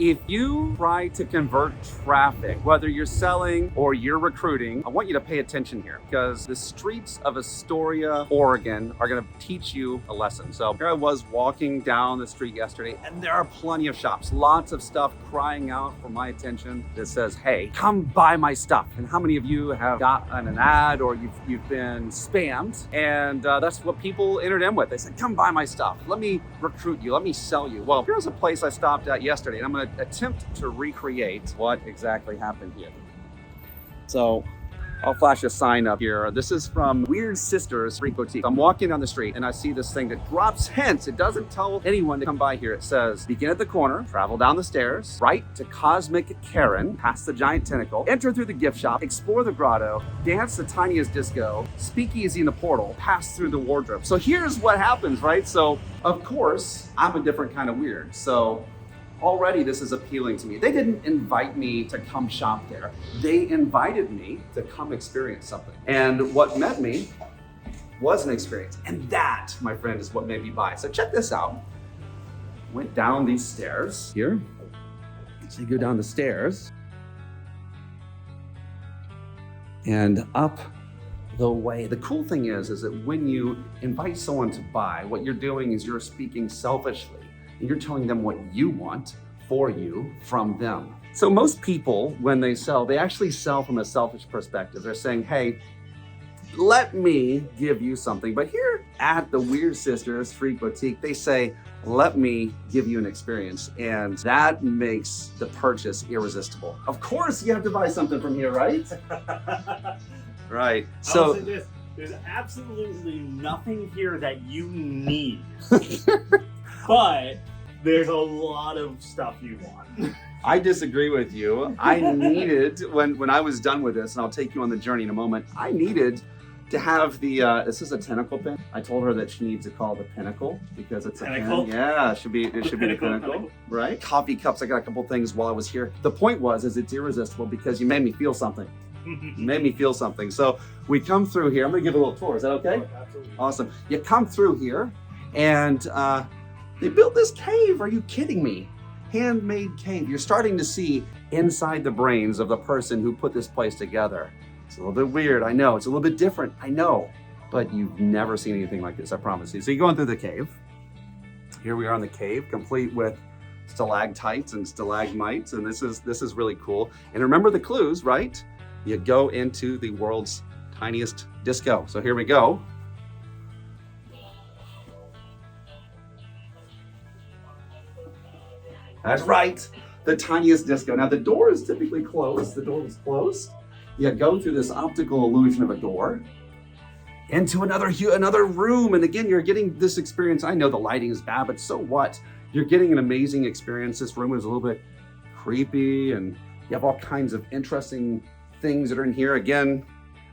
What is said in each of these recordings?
If you try to convert traffic, whether you're selling or you're recruiting, I want you to pay attention here because the streets of Astoria, Oregon are going to teach you a lesson. So here I was walking down the street yesterday and there are plenty of shops, lots of stuff crying out for my attention that says, hey, come buy my stuff. And how many of you have gotten an ad or you've been spammed? And that's what people entered in with. They said, come buy my stuff. Let me recruit you. Let me sell you. Well, here's a place I stopped at yesterday and I'm going to attempt to recreate what exactly happened here. So I'll flash a sign up here. This is from Weird Sisters Freak Boutique. I'm walking down the street and I see this thing that drops hints. It doesn't tell anyone to come by here. It says, begin at the corner, travel down the stairs, right to Cosmic Karen, past the giant tentacle, enter through the gift shop, explore the grotto, dance the tiniest disco, speakeasy in the portal, pass through the wardrobe. So here's what happens, right? So of course, I'm a different kind of weird. So already this is appealing to me. They didn't invite me to come shop there. They invited me to come experience something. And what met me was an experience. And that, my friend, is what made me buy. So check this out. Went down these stairs here. So you go down the stairs and up the way. The cool thing is that when you invite someone to buy, what you're doing is you're speaking selfishly. And you're telling them what you want for you from them. So most people, when they sell, they actually sell from a selfish perspective. They're saying, hey, let me give you something. But here at the Weird Sisters Freak Boutique, they say, let me give you an experience. And that makes the purchase irresistible. Of course, you have to buy something from here, right? Right. So there's absolutely nothing here that you need. But there's a lot of stuff you want. I disagree with you. I needed, when I was done with this, and I'll take you on the journey in a moment, I needed to have the, this is a tentacle pin. I told her that she needs to call the pinnacle because it's a pin. Yeah, it should be the pinnacle, right? Coffee cups, I got a couple things while I was here. The point is it's irresistible because you made me feel something. You made me feel something. So we come through here. I'm gonna give a little tour. Is that okay? Oh, absolutely. Awesome. You come through here and, they built this cave. Are you kidding me? Handmade cave. You're starting to see inside the brains of the person who put this place together. It's a little bit weird. I know. It's a little bit different. I know. But you've never seen anything like this. I promise you. So you're going through the cave. Here we are in the cave, complete with stalactites and stalagmites. And this is really cool. And remember the clues, right? You go into the world's tiniest disco. So here we go. That's right, the tiniest disco. Now the door is typically closed. The door is closed. You go through this optical illusion of a door into another room. And again, you're getting this experience. I know the lighting is bad, but so what? You're getting an amazing experience. This room is a little bit creepy and you have all kinds of interesting things that are in here. Again,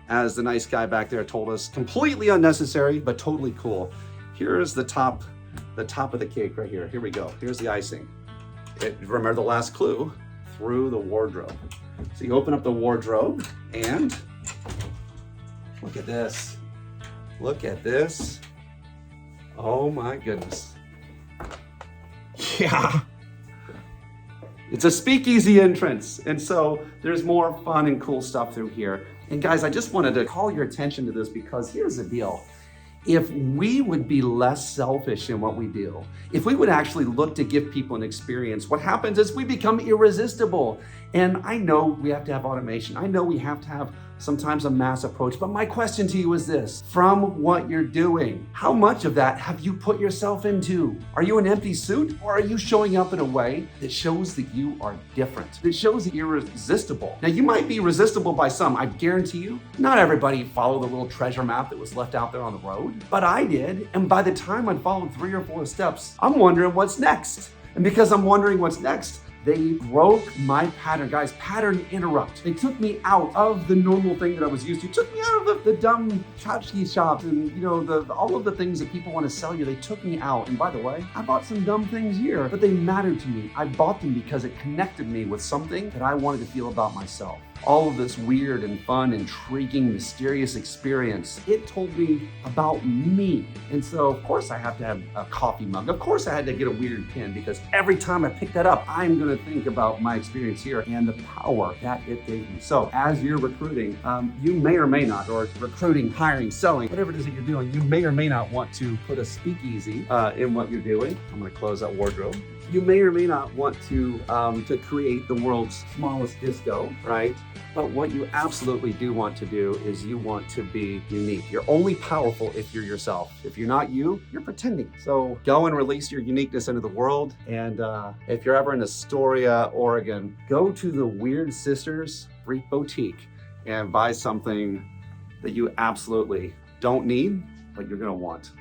as the nice guy back there told us, completely unnecessary, but totally cool. Here's the top of the cake right here. Here we go. Here's the icing. Remember the last clue, through the wardrobe. So you open up the wardrobe and look at this. Look at this. Oh my goodness. Yeah. It's a speakeasy entrance. And so there's more fun and cool stuff through here. And guys, I just wanted to call your attention to this because here's the deal. If we would be less selfish in what we do, if we would actually look to give people an experience, what happens is we become irresistible. And I know we have to have automation. I know we have to have sometimes a mass approach. But my question to you is this: from what you're doing, how much of that have you put yourself into? Are you an empty suit, or are you showing up in a way that shows that you are different, that shows that you're irresistible? Now, you might be resistible by some. I guarantee you, not everybody followed the little treasure map that was left out there on the road, but I did. And by the time I'd followed 3 or 4 steps, I'm wondering what's next. And because I'm wondering what's next, they broke my pattern. Guys, pattern interrupt. They took me out of the normal thing that I was used to. Took me out of the dumb tchotchke shops and all of the things that people want to sell you. They took me out. And by the way, I bought some dumb things here, but they mattered to me. I bought them because it connected me with something that I wanted to feel about myself. all of this weird and fun, intriguing, mysterious experience. It told me about me. And so, of course, I have to have a coffee mug. Of course, I had to get a weird pin because every time I pick that up, I'm going to think about my experience here and the power that it gave me. So as you're recruiting, you may or may not, or recruiting, hiring, selling, whatever it is that you're doing, you may or may not want to put a speakeasy in what you're doing. I'm going to close that wardrobe. You may or may not want to create the world's smallest disco, right? But what you absolutely do want to do is you want to be unique. You're only powerful if you're yourself. If you're not you, you're pretending. So go and release your uniqueness into the world. And if you're ever in Astoria, Oregon, go to the Weird Sisters Freak Boutique and buy something that you absolutely don't need, but you're gonna want.